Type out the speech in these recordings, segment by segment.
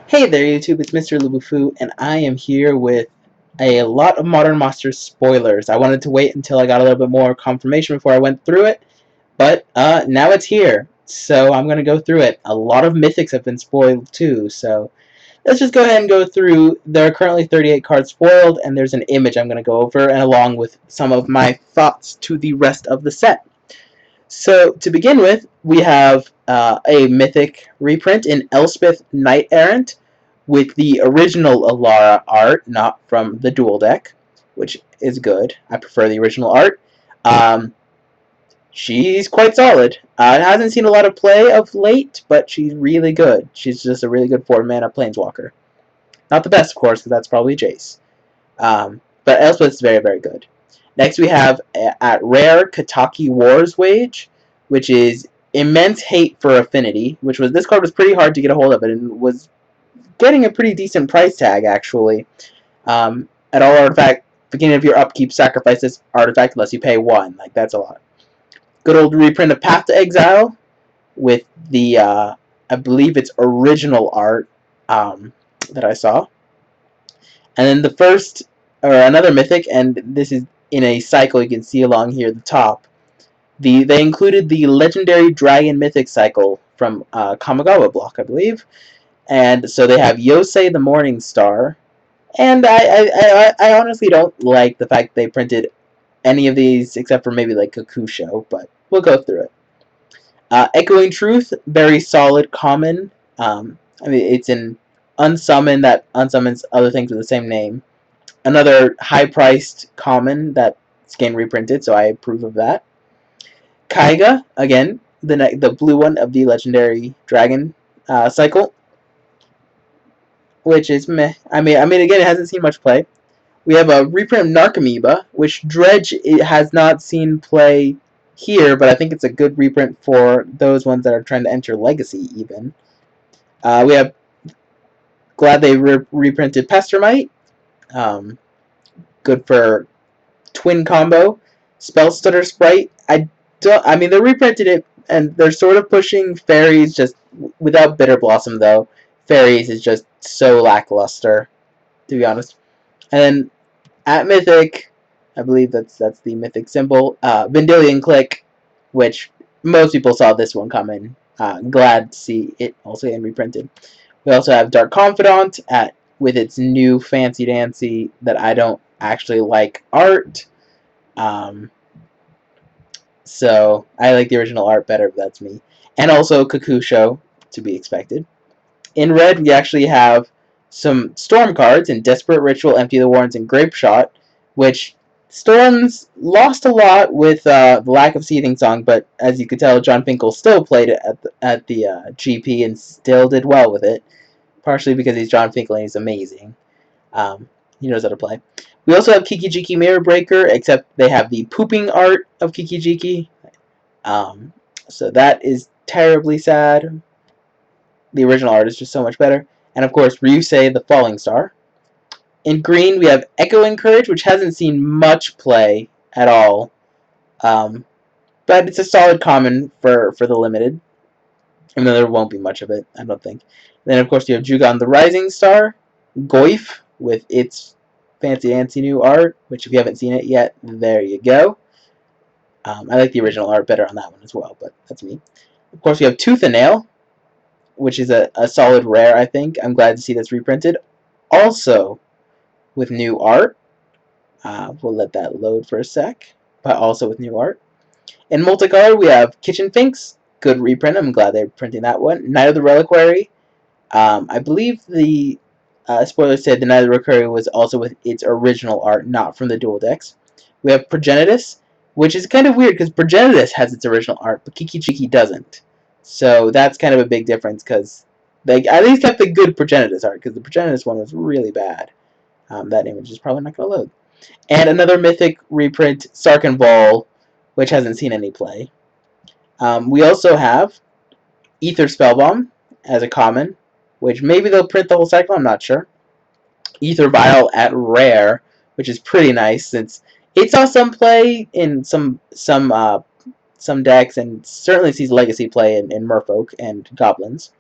Hey there YouTube, it's Mrlubufu, and I am here with a lot of Modern Monsters spoilers. I wanted to wait until I got a little bit more confirmation before I went through it, but now it's here, so I'm going to go through it. A lot of Mythics have been spoiled too, so let's just go ahead and go through. There are currently 38 cards spoiled, and there's an image I'm going to go over, and along with some of my thoughts to the rest of the set. So, to begin with, we have a Mythic reprint in Elspeth Knight Errant with the original Alara art, not from the dual deck, which is good. I prefer the original art. Um, she's quite solid. Hasn't seen a lot of play of late, but she's really good. She's just a really good 4-mana Planeswalker. Not the best, of course, because that's probably Jace. But Elspeth is very, very good. Next we have at rare Kataki Wars Wage, which is immense hate for affinity, which was this card was pretty hard to get a hold of and was getting a pretty decent price tag actually. At all artifact beginning of your upkeep, sacrifice this artifact unless you pay 1. Like that's a lot. Good old reprint of Path to Exile with the I believe it's original art that I saw. And then the first, or another mythic, and this is in a cycle you can see along here at the top. They included the legendary dragon mythic cycle from Kamigawa block, I believe. And so they have Yosei the Morning Star. And I honestly don't like the fact they printed any of these except for maybe like Kakusho, but we'll go through it. Echoing Truth, very solid common. I mean, it's an unsummon that unsummons other things with the same name. Another high-priced common that's getting reprinted, so I approve of that. Kaiga, again, the blue one of the legendary dragon cycle, which is meh. I mean, again, it hasn't seen much play. We have a reprint of Narcomoeba, which Dredge it has not seen play here, but I think it's a good reprint for those ones that are trying to enter Legacy, even. We have glad they reprinted Pestermite. Good for twin combo. Spellstutter Sprite. I mean, they reprinted it, and they're sort of pushing Fairies just without Bitter Blossom though. Fairies is just so lackluster, to be honest. And then at Mythic, I believe that's the Mythic symbol. Vendilion Click, which most people saw this one coming. Glad to see it also getting reprinted. We also have Dark Confidant with its new fancy dancy that I don't actually like art. So I like the original art better, but that's me. And also Kakusho, to be expected. In red, we actually have some Storm cards in Desperate Ritual, Empty the Warrens, and Grape Shot, which Storms lost a lot with the lack of Seething Song, but as you could tell, John Finkel still played it at the GP and still did well with it, partially because he's John Finkel and he's amazing. He knows how to play. We also have Kiki-Jiki Mirror Breaker, except they have the pooping art of Kiki-Jiki. So that is terribly sad. The original art is just so much better. And of course, Ryusei the Falling Star. In green, we have Echoing Courage, which hasn't seen much play at all. But it's a solid common for the limited. Even though there won't be much of it, I don't think. Then, of course, you have Jugon the Rising Star. Goif, with its fancy dancy new art, which if you haven't seen it yet, there you go. I like the original art better on that one as well, but that's me. Of course, we have Tooth and Nail, which is a solid rare, I think. I'm glad to see that's reprinted. Also, with new art. We'll let that load for a sec, but also with new art. In multicolor, we have Kitchen Finks. Good reprint. I'm glad they're printing that one. Night of the Reliquary. I believe the spoiler said the Night of the Reliquary was also with its original art, not from the dual decks. We have Progenitus, which is kind of weird because Progenitus has its original art, but Kiki-Jiki doesn't. So that's kind of a big difference because they at least kept the good Progenitus art because the Progenitus one was really bad. That image is probably not going to load. And another Mythic reprint, Sarkhanval, which hasn't seen any play. We also have Ether Spellbomb as a common, which maybe they'll print the whole cycle, I'm not sure. Ether Vial at rare, which is pretty nice since it saw some play in some decks and certainly sees legacy play in Merfolk and Goblins.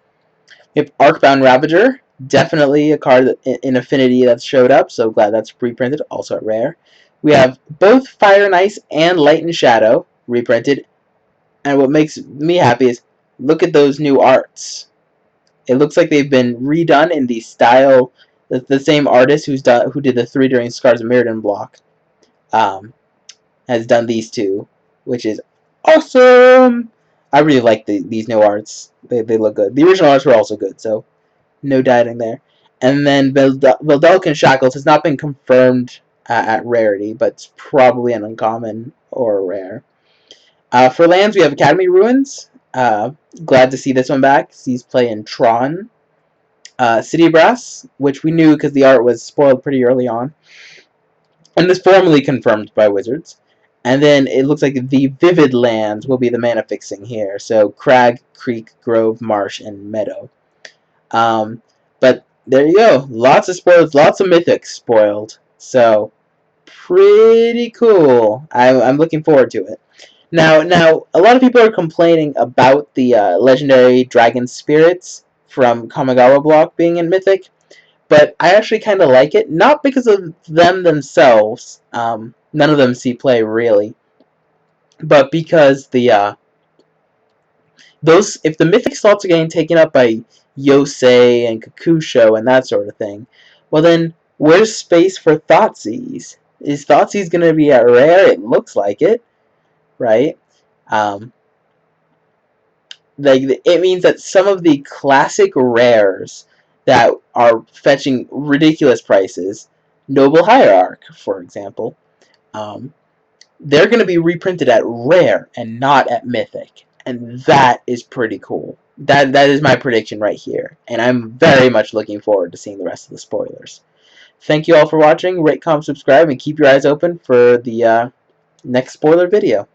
We have Arcbound Ravager, Definitely a card in Affinity that's showed up, so glad that's reprinted, also at Rare. We have both Fire and Ice and Light and Shadow reprinted, and what makes me happy is look at those new arts. It looks like they've been redone in the style that the same artist who did the 3 during Scars of Mirrodin block um, has done these two, which is awesome. I really like these new arts. They look good. The original arts were also good, so no doubting there. And then Veldelkin Shackles has not been confirmed at rarity, but it's probably an uncommon or rare. For lands, we have Academy Ruins. Glad to see this one back. He's playing Tron. City Brass, which we knew because the art was spoiled pretty early on, and is formally confirmed by Wizards. And then it looks like the Vivid lands will be the mana fixing here. So Crag, Creek, Grove, Marsh, and Meadow. But there you go. Lots of spoils, lots of Mythics spoiled. So pretty cool. I'm looking forward to it. Now, a lot of people are complaining about the legendary dragon spirits from Kamigawa block being in Mythic, but I actually kind of like it. Not because of them themselves. None of them see play really, but because the those if the Mythic slots are getting taken up by Yosei and Kakusho and that sort of thing, well then where's space for Thoughtseize? Is Thoughtseize going to be at rare? It looks like it, right? Um, like it means that some of the classic rares that are fetching ridiculous prices, Noble Hierarch, for example, um, they're going to be reprinted at rare and not at mythic, and that is pretty cool. That is my prediction right here, and I'm very much looking forward to seeing the rest of the spoilers. Thank you all for watching. Rate, comment, subscribe, and keep your eyes open for the next spoiler video.